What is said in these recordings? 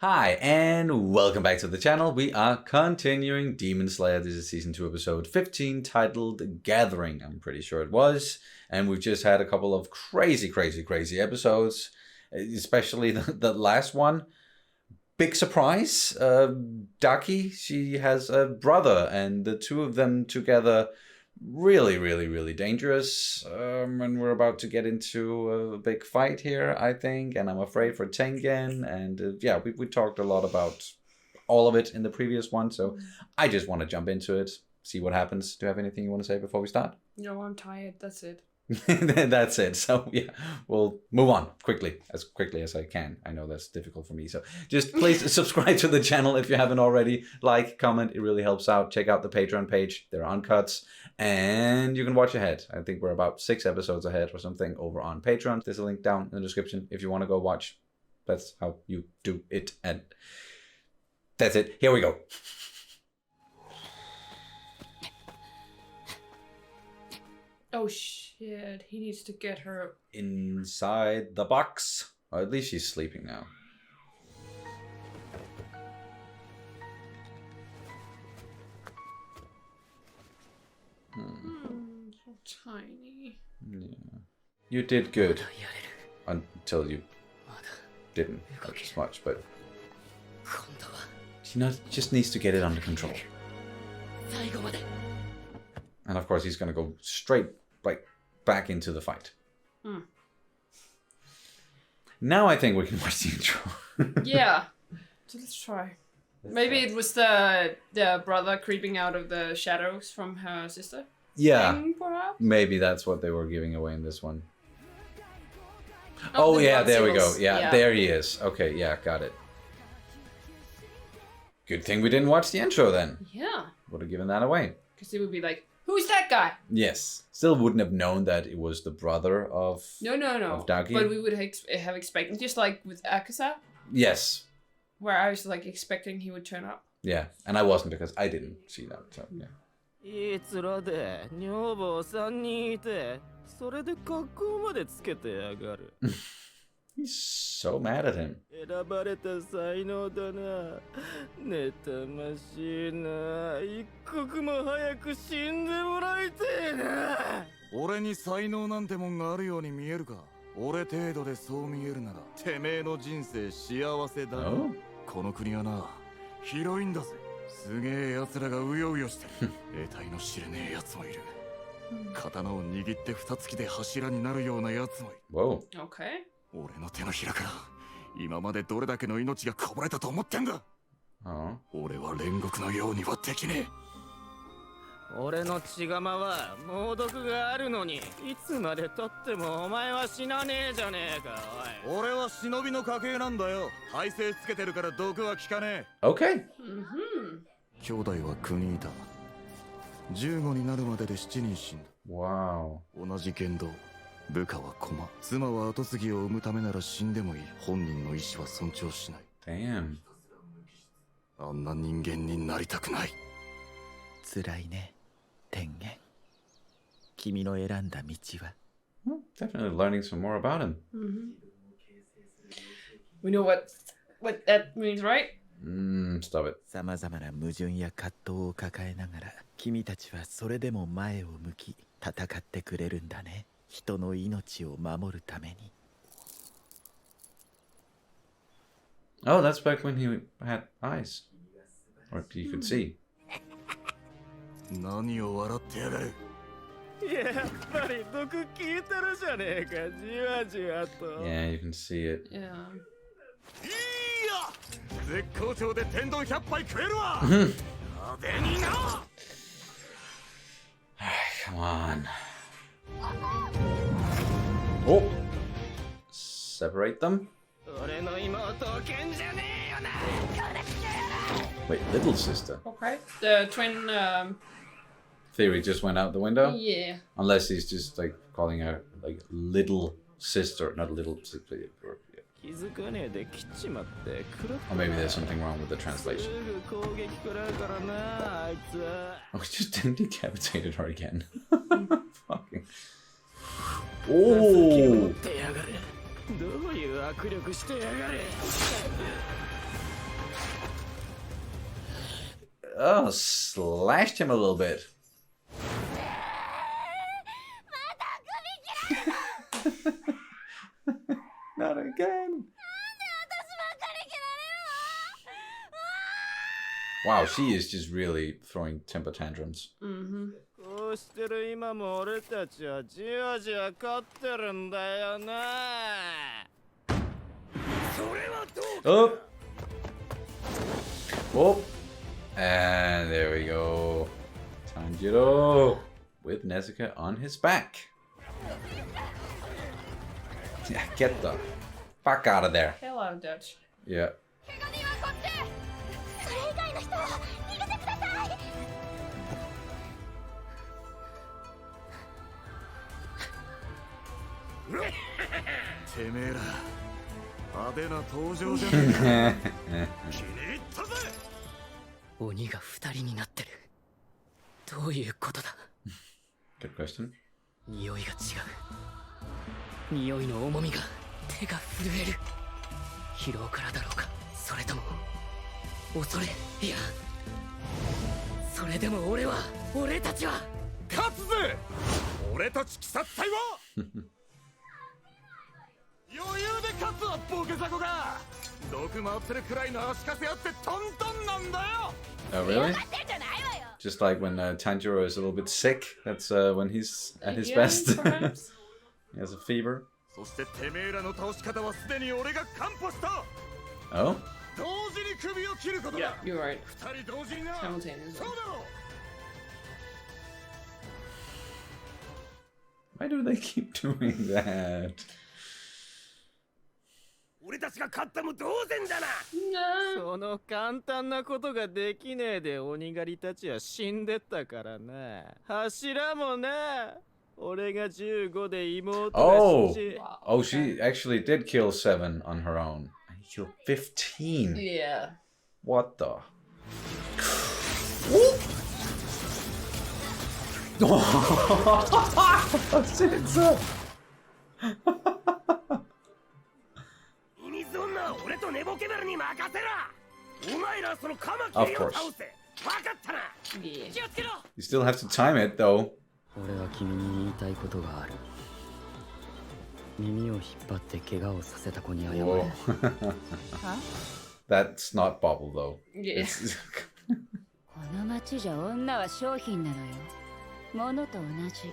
Hi, and welcome back to the channel. We are continuing Demon Slayer. This is Season 2, Episode 15, titled Gathering, I'm pretty sure it was. And we've just had a couple of crazy episodes, especially the last one. Big surprise, Daki, she has a brother, and the two of them together, really dangerous. And we're about to get into a big fight here, I think, and I'm afraid for Tengen. And yeah, we talked a lot about all of it in the previous one, so I just want to jump into it, see what happens. Do you have anything you want to say before we start? No, I'm tired. That's it. That's it. So yeah, we'll move on quickly as I can. I know that's difficult for me, so just please subscribe to the channel if you haven't already. Like, comment, it really helps out. Check out the Patreon page, there are uncuts, and you can watch ahead. I think we're about 6 episodes ahead or something over on Patreon. There's a link down in the description if you want to go watch. That's how you do it, and that's it. Here we go. Oh shit, he needs to get her Inside the box. Or at least she's sleeping now. So tiny. Yeah. You did good. Until you didn't as much, but she just needs to get it under control. And of course he's gonna go straight back into the fight. Now I think we can watch the intro. Yeah. So let's try. Maybe it was the brother creeping out of the shadows from her sister. Yeah. Thing, perhaps? Maybe that's what they were giving away in this one. Oh yeah, there we go. Yeah, there he is. Okay, yeah, got it. Good thing we didn't watch the intro then. Yeah. Would have given that away. Because it would be like, who's that guy? Yes. Still wouldn't have known that it was the brother of No. of Daki. But we would have expected, just like with Akaza, Yes. where I was like expecting he would turn up. Yeah, and I wasn't because I didn't see that. So yeah. いつらで女房3人いてそれで格好までつけてやがる He's so mad at him. 選ばれた才能だな妬ましいな一刻も早く死んでもらいてえな俺に才能なんてもんがあるように見えるか俺程度でそう見えるならてめえの人生幸せだ、この国はな広いんだぜすげえ奴らがうようよしてる得体の知れねえ奴もいる刀を握って二突きで柱になるような奴もいる Whoa. Okay. 俺の手のひらから今までどれだけの命がこぼれたと思ってんだ Oh. 俺は煉獄のようにはできねえ俺の血釜は猛毒があるのにいつまで経ってもお前は死なねえじゃねえかおい俺は忍びの家系なんだよ耐性つけてるから毒は効かねえ Okay. 兄弟は9人いた15になるまでで7人死んだ Wow. 同じ言動部下は駒妻は跡継ぎを産むためなら死んでもいい本人の意思は尊重しない Damn. あんな人間になりたくない辛いね天元君の選んだ道は Well, definitely learning some more about him. We know what that means, right? Stop it. さまざまな矛盾や葛藤を抱えながら君たちはそれでも前を向き戦ってくれるんだね人の命を守るために Oh, that's back when he had eyes. Or you could see. 何を笑ってやがるやっぱり毒効いてるじゃねえかじわじわと Yeah, you can see it. Yeah. いや絶好調で天丼100杯食えるわ派手にな Come on. Oh! Separate them? 俺の妹を剣じゃねえよな Wait, little sister? Okay. The twin, Theory just went out the window? yeah. Unless he's just calling her little sister, not little sister. 気づかねえで切っちまって黒 Or maybe there's something wrong with the translation. すぐ攻撃食らうからなあいつは Oh, he just didn't decapitated her again. Fucking. Oh! どういう握力してやがれ slashed him a little bit. Not again. Wow, she is just really throwing temper tantrums. Mm-hmm. こうしてる今も俺たちはじわじわ勝ってるんだよな。それはどう Oh! Oh! And there we go. Tanjiro with Nezuko on his back. Yeah, get the fuck out of there. Hell out of Dutch. Yeah. Good question. 匂いが違う。匂いの重みが手が震える。疲労からだろうか、それとも恐れ、いや、それでも俺たちは勝つぜ。俺たち鬼殺隊は余裕で勝つわ、ボケザコが。毒回ってるくらいの足かせあってトントンなんだよ。 Oh, really? Just like when Tanjiro is a little bit sick, that's when he's at his best. He has a fever. そしててめえらの倒し方はすでに俺が完歩した。 Oh? 同時に首を切ることだ。 Yeah, you're right. 二人同時にな。 Simultaneously. そうだろう。 Why do they keep doing that? 俺たちが勝ったも同然だな。 No. その簡単なことができねえで鬼狩りたちは死んでったからな。柱もな。俺が15で妹が Oh! 死んじ。 Oh, she actually did kill 7 on her own. And he killed 15. Yeah. What the? That's it, sir. 海そんな俺と寝ぼけベルに任せろ。お前らそのカマキリを倒せ。分かったな。 Yeah. 気をつけろ。 You still have to time it, though. 俺は君に言いたいことがある。耳を引っ張って怪我をさせた子に謝れ。 Whoa. Huh? That's not Bobble, though. Yeah. It's- この町じゃ女は商品なのよ。物と同じ。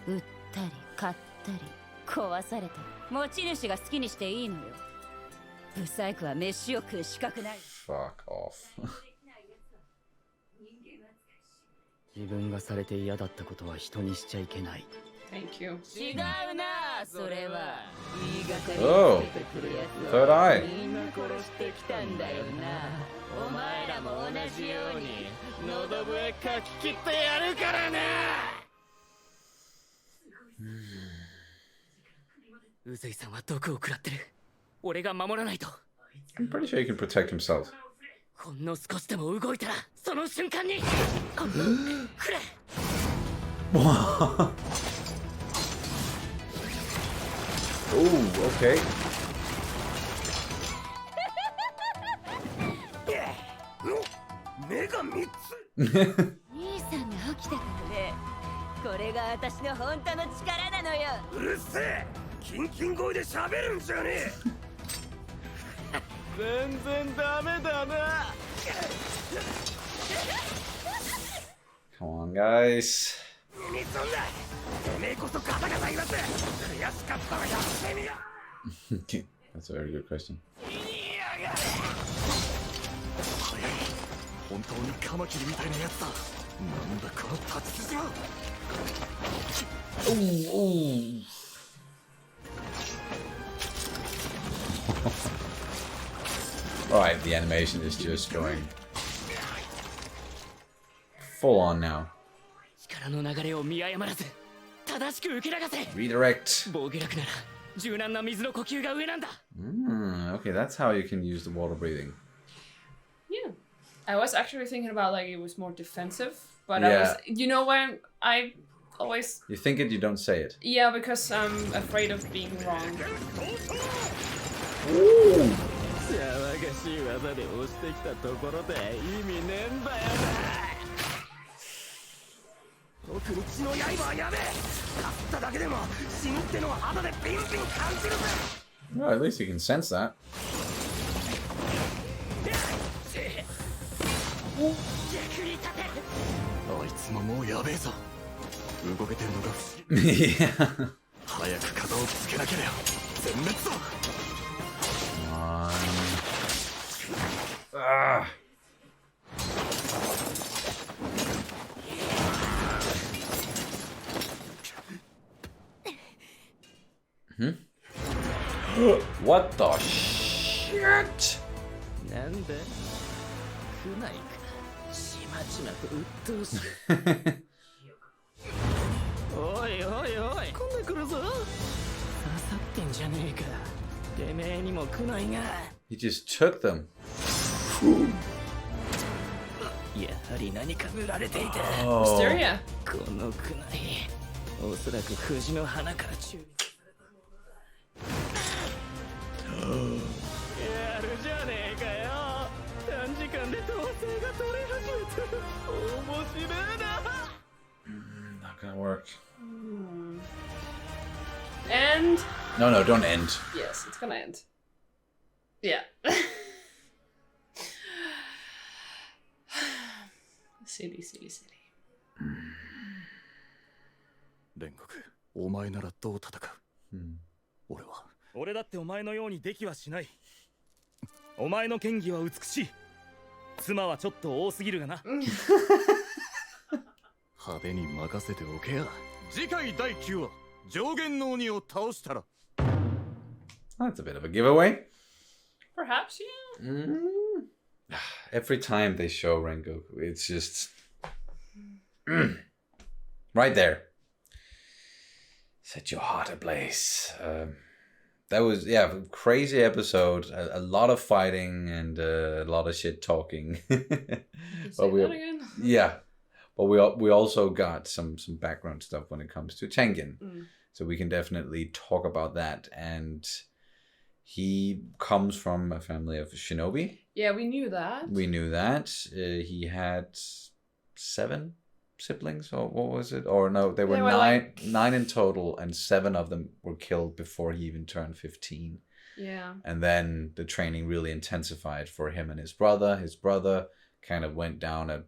売ったり買ったり壊されたり、持ち主が好きにしていいのよ。ブサイクは飯を食う資格ない。 Fuck off. 自分がされて嫌だったことは人にしちゃいけない。 Thank you. 違うな、それは。言いがかり Oh, ついてくるやつ third を eye. みんな殺してきたんだよな。お前らも同じように喉笛かき切ってやるからな。宇髄さんは毒を食らってる。俺が守らないと。 I'm pretty sure he can protect himself. ほんの少しでも動いたらその瞬間にくれ。 Oh, okay. 目が3つ。兄さんが起きたからね。これが私の本当の力なのよ。うるせえ。キンキン声で喋るんじゃねえ。全然ダメだな。 Come on, guys. 耳そんだ。てめえこそガタガタ言わず。悔しかったらやってみよ。 That's a very good question. 本当にカマキリみたいなやつだ。なんだこの立ち筋は。 Alright, the animation is just going full on now. 力の流れを見誤らず正しく受け流せ。 Redirect. 防御力なら柔軟な水の呼吸が上なんだ。 Okay, that's how you can use the water breathing. Yeah. I was actually thinking about like it was more defensive, but Yeah. you know when I always You think it, you don't say it. yeah, because I'm afraid of being wrong. 騒がしい技で押してきたところで意味ねえんだよな。特に血の刃はやべえ。かすっただけでも死ぬってのは肌でビンビン感じるぜ。 Well, at least you can sense that. 逆に立て。あいつももうやべえぞ。動けてるのが不思議。 Yeah. 早く片をつけなければ全滅だ。 Ah. What the shit? なんだ来ないか。ちまちまと鬱陶しい。おいおいおい、今度来るぞ。刺さってんじゃねえか。てめえにも来ないが。 He just took them. やはり何か塗られていた。 Oh. Mysteria. このくない。おそらく藤の花から注意。やるじゃねえかよ。短時間で統制が取れ始めた。面白いな。 Not gonna work. And No, no, don't end. yes, it's gonna end. Yeah. Silly. 煉獄、お前ならどう戦う？ 俺だってお前のようにできはしない。お前の剣技は美しい。妻はちょっと多すぎるがな。派手に任せておけや。次回第9話、上限の鬼を倒したら。 That's a bit of a giveaway. Perhaps, yeah. Every time they show Rengoku, it's just right there. Set your heart ablaze. That was a crazy episode. A lot of fighting and a lot of shit talking. Say that again. Yeah, but we also got some background stuff when it comes to Tengen, so we can definitely talk about that. And he comes from a family of shinobi. Yeah, we knew that. We knew that. He had 7 siblings, or what was it? Or no, they were nine in total, and 7 of them were killed before he even turned 15. Yeah. And then the training really intensified for him and his brother. His brother kind of went down a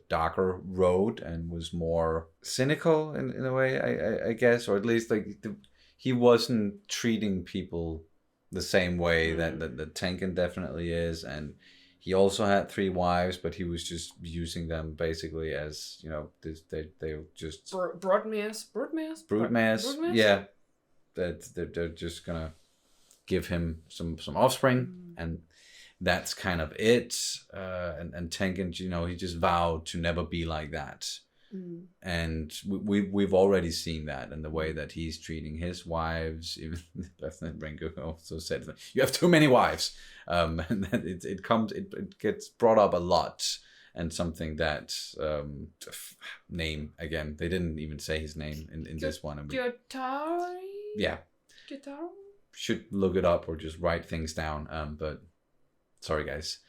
darker road and was more cynical in a way, I guess, or at least he wasn't treating people the same way that Tengen definitely is. And he also had 3 wives, but he was just using them basically as, you know, they just Broodmares. Yeah, that they're just gonna give him some offspring, and that's kind of it. And Tengen, you know, he just vowed to never be like that. And we've already seen that in the way that he's treating his wives. Even Rengoku also said, "You have too many wives," and that it gets brought up a lot. And something that name again, they didn't even say his name in this one. Gyutaro? Yeah. Gyutaro? Should look it up or just write things down. But sorry guys,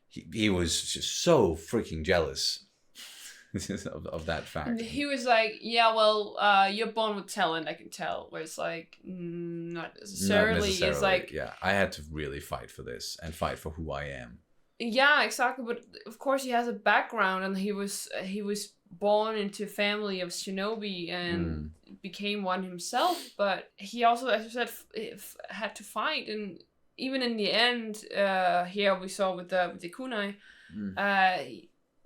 he was just so freaking jealous of that fact. He was like, yeah, well, you're born with talent, I can tell. Where it's like, not necessarily. It's like, yeah, I had to really fight for this and fight for who I am. Yeah, exactly. But of course, he has a background, and he was born into a family of shinobi and became one himself. But he also, as I said, had to fight, and even in the end, here we saw with the kunai,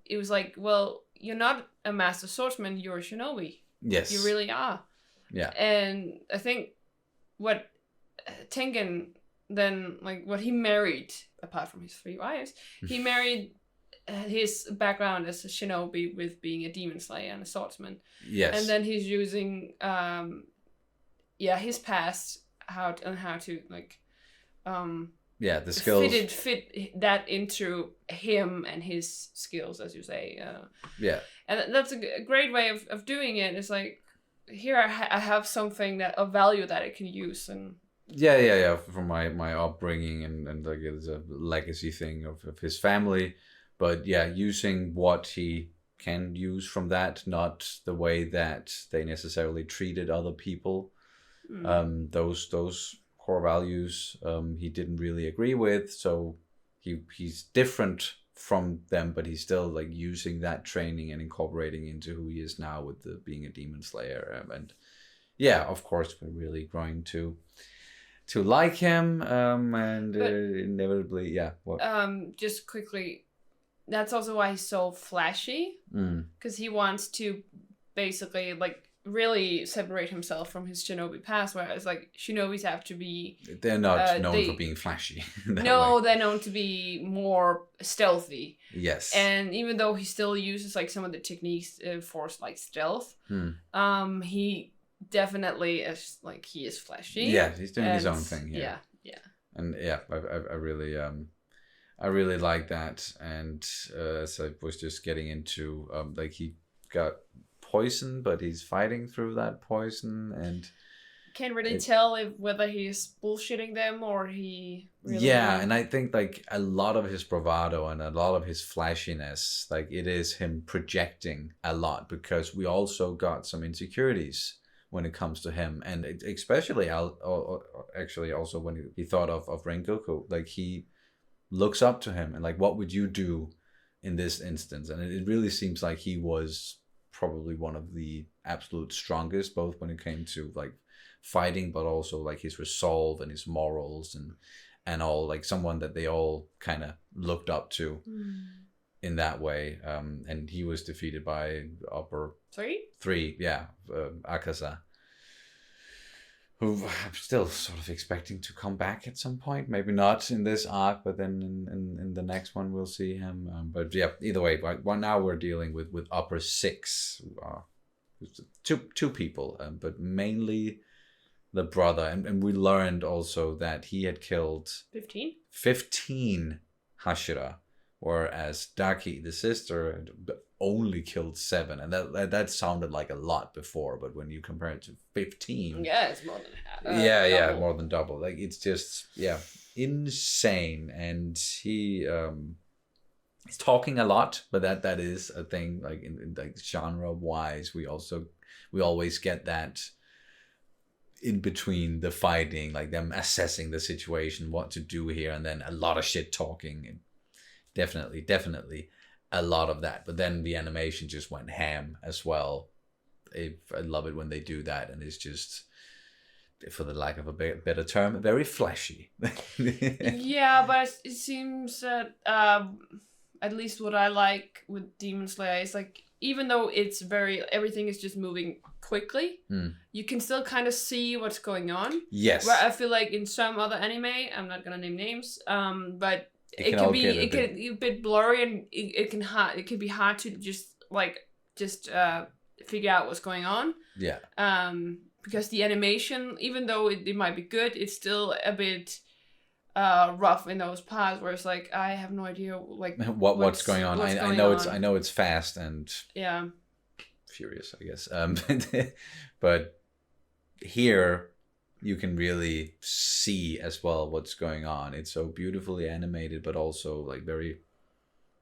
it was like, well, you're not a master swordsman, you're a shinobi. Yes, you really are. Yeah, and I think what Tengen then, like, what he married, apart from his 3 wives, he married his background as a shinobi with being a demon slayer and a swordsman. Yes. And then he's using, his past, how to like, the skills. Fit that into him and his skills, as you say. And that's a great way of doing it. It's like, here I have something of value that I can use, and Yeah. From my upbringing and like it's a legacy thing of his family, but yeah, using what he can use from that, not the way that they necessarily treated other people. Those core values he didn't really agree with, so he's different from them, but he's still like using that training and incorporating into who he is now with being a demon slayer. And yeah, of course, we're really growing to like him, and inevitably, yeah. What? Just quickly, that's also why he's so flashy, because he wants to basically like really separate himself from his shinobi past, whereas like shinobis have to be, they're not known for being flashy. No, they're known to be more stealthy. Yes. And even though he still uses like some of the techniques for like stealth, he definitely is like, he is flashy. Yeah, he's doing his own thing here. Yeah. And yeah, I really like that. And so I was just getting into like he got poison, but he's fighting through that poison, and can't really tell whether he's bullshitting them or he really... Yeah, and I think like a lot of his bravado and a lot of his flashiness, like it is him projecting a lot, because we also got some insecurities when it comes to him, and especially actually also when he thought of Rengoku, like he looks up to him and like, what would you do in this instance? And it really seems like he was probably one of the absolute strongest, both when it came to like fighting, but also like his resolve and his morals and all, like someone that they all kind of looked up to in that way. And he was defeated by upper three, Akaza, who I'm still sort of expecting to come back at some point. Maybe not in this arc, but then in the next one we'll see him. But yeah, either way, now we're dealing with upper six, two people, but mainly the brother. And we learned also that he had killed 15 Hashira, whereas Daki, the sister, only killed 7, and that sounded like a lot before, but when you compare it to 15, yeah, it's more than half. More than double. Like it's just insane. And he's talking a lot, but that is a thing. Like in like genre wise, we always get that in between the fighting, like them assessing the situation, what to do here, and then a lot of shit talking. And definitely a lot of that. But then the animation just went ham as well. I love it when they do that, and it's just, for the lack of a better term, very flashy. Yeah, but it seems that at least what I like with Demon Slayer is like, even though it's everything is just moving quickly, you can still kind of see what's going on. Yes. Where I feel like in some other anime, I'm not gonna name names, but it can be a bit blurry, and it can be hard to just figure out what's going on. Yeah. Because the animation, even though it might be good, it's still a bit rough in those parts where it's like, I have no idea like what's going on. I know it's fast and furious, I guess. But here you can really see as well what's going on. It's so beautifully animated, but also like very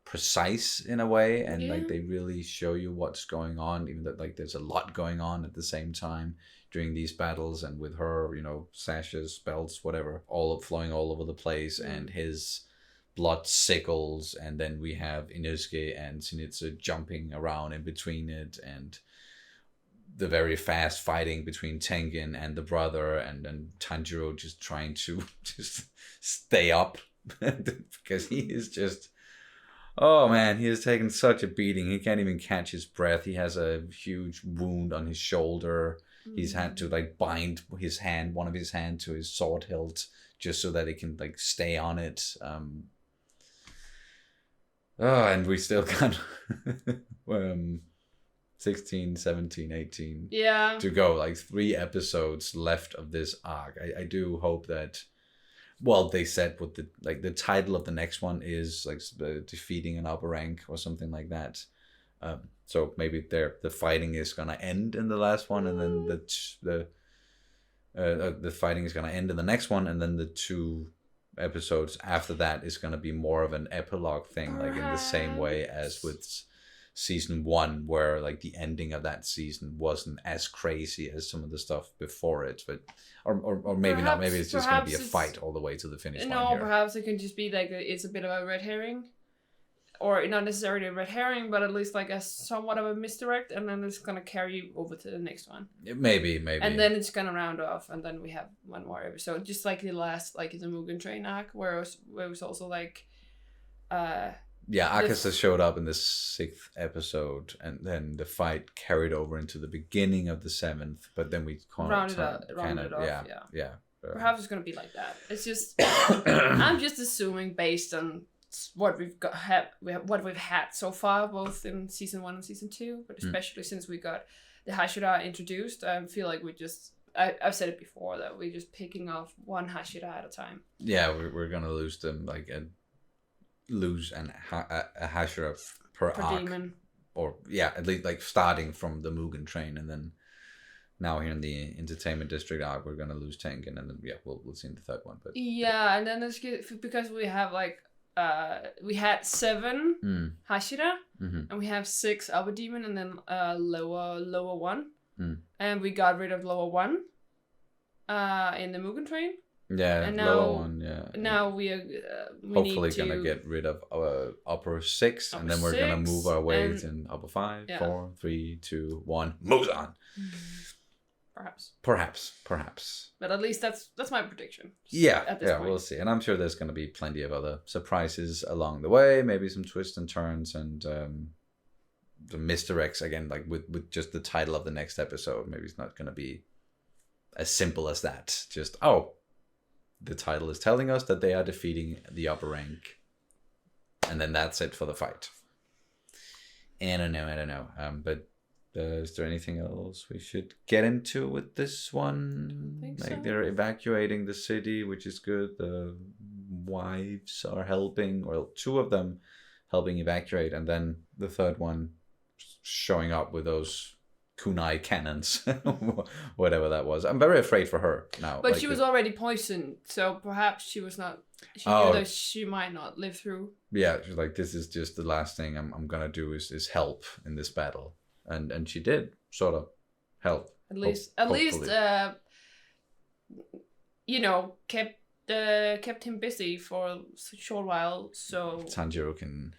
precise in a way, and like they really show you what's going on, even that like there's a lot going on at the same time during these battles. And with her, sashes, belts, whatever, all flowing all over the place, and his blood sickles, and then we have Inosuke and Zenitsu jumping around in between it, and the very fast fighting between Tengen and the brother, and Tanjiro just trying to just stay up because he is just, oh man, he has taken such a beating. He can't even catch his breath. He has a huge wound on his shoulder. He's had to like bind one of his hand to his sword hilt just so that he can like stay on it. And we still got 16, 17, 18 to go. Like 3 episodes left of this arc. I do hope that, well, they said what the title of the next one is like defeating an upper rank or something like that. So maybe the fighting is gonna end in the last one, and then the fighting is going to end in the next one, and then the 2 episodes after that is going to be more of an epilogue thing, like in the same way as with season 1, where like the ending of that season wasn't as crazy as some of the stuff before it, but or maybe not. Maybe it's just going to be a fight all the way to the finish line. No, perhaps it can just be like it's a bit of a red herring, or not necessarily a red herring, but at least like a somewhat of a misdirect, and then it's gonna carry you over to the next one. Maybe. And then it's gonna round off, and then we have one more episode, just like the last, like the Mugen Train arc, where it was also like, Akasa showed up in the 6th episode, and then the fight carried over into the beginning of the 7th, but then we rounded it off. Yeah. Perhaps it's gonna be like that. It's just I'm just assuming based on what we've had so far, both in season 1 and season 2, but especially since we got the Hashira introduced, I feel like I've said it before that we're just picking off one Hashira at a time. Yeah, we're gonna lose them lose a Hashira per arc. Demon. Or at least like starting from the Mugen Train, and then now here in the Entertainment District arc we're gonna lose Tengen, and then we'll see in the 3rd one. But and then it's because we have like we had 7 Hashira, and we have 6 Upper Demon, and then lower 1, and we got rid of lower 1 in the Mugen Train. Yeah, and now, lower 1. Now we hopefully gonna get rid of our upper 6, and then we're gonna move our way in upper 5, 4, 3, 2, 1. Moves on. Perhaps. But at least that's my prediction. Point. We'll see. And I'm sure there's going to be plenty of other surprises along the way. Maybe some twists and turns, and the misdirects again, like with just the title of the next episode. Maybe it's not going to be as simple as that. Just the title is telling us that they are defeating the upper rank, and then that's it for the fight. I don't know. But. Is there anything else we should get into with this one? I think like so. They're evacuating the city, which is good. The wives are helping, or 2 of them helping evacuate, and then the 3rd one showing up with those kunai cannons, whatever that was. I'm very afraid for her now. But she was already poisoned, so perhaps she was not. She knew that she might not live through. Yeah, she's like, this is just the last thing I'm gonna do is help in this battle. And she did sort of help. At least, kept him busy for a short while. So Tanjiro can.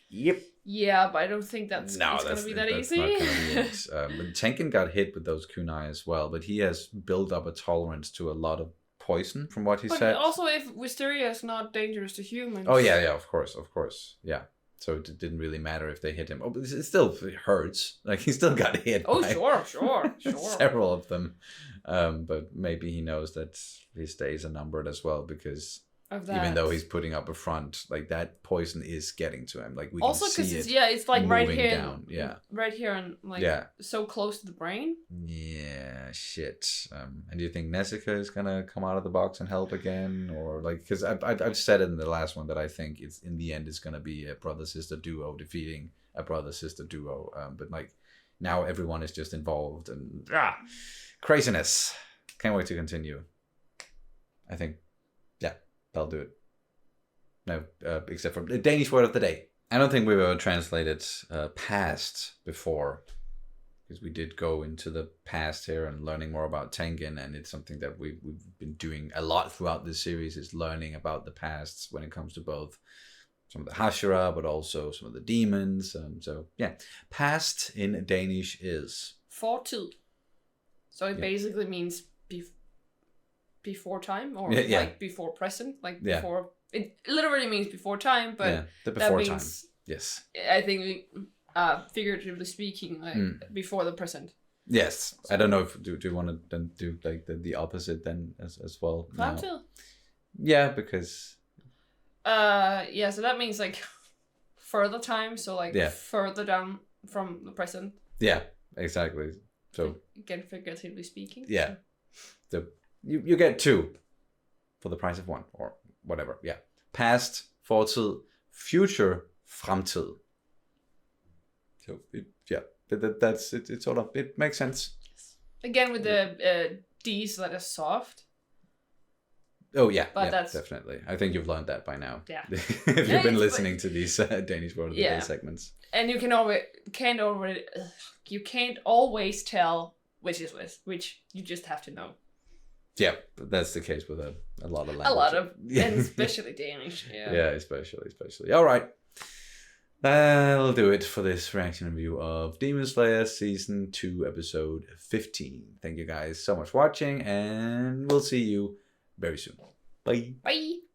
Yep. Yeah, but I don't think that's going to be that easy. Not gonna be it. But Tengen got hit with those kunai as well, but he has built up a tolerance to a lot of poison, from what he said. Also, if Wisteria is not dangerous to humans. Oh yeah, of course, yeah. So it didn't really matter if they hit him. Oh, but it still hurts. Like, he still got hit. Oh, sure. Several of them. But maybe he knows that his days are numbered as well, because even though he's putting up a front, like, that poison is getting to him. Like, we also can see it. It's like right here. Down. Yeah. Right here, and like so close to the brain. Yeah, shit. And do you think Nezuko is gonna come out of the box and help again, or like? Because I've said it in the last one that I think it's in the end it's gonna be a brother-sister duo defeating a brother-sister duo. But like now everyone is just involved, and craziness. Can't wait to continue. I think, that'll do it. No, except for the Danish word of the day. I don't think we've ever translated past before, because we did go into the past here and learning more about Tengen, and it's something that we've been doing a lot throughout this series, is learning about the pasts when it comes to both some of the Hashira, but also some of the demons. Past in Danish is fortid. So it basically means before time, or like before present, like before. It literally means before time, but the before that means, time. Yes. I think, figuratively speaking, like before the present. Yes. So, I don't know if do you want to then do like the opposite then as well? Framtid. Yeah, because. So that means like further time, so like further down from the present. Yeah, exactly. So again, figuratively speaking. Yeah. So you get 2 for the price of 1, or whatever. Yeah. Past, fortid, future, fremtid. So that's it. It sort of, it makes sense. Again, with the D's that are soft. Oh yeah, But yeah, that's- definitely. I think you've learned that by now. Yeah. If Yeah, you've been it's- listening to these Danish Word of the Yeah. Day segments. And you can't always tell which is which. You just have to know. Yeah, but that's the case with a lot of language. A lot of, Yeah. and especially Danish. Yeah. Yeah, especially. All right. That'll do it for this reaction review of Demon Slayer Season 2, Episode 15. Thank you guys so much for watching, and we'll see you very soon. Bye. Bye.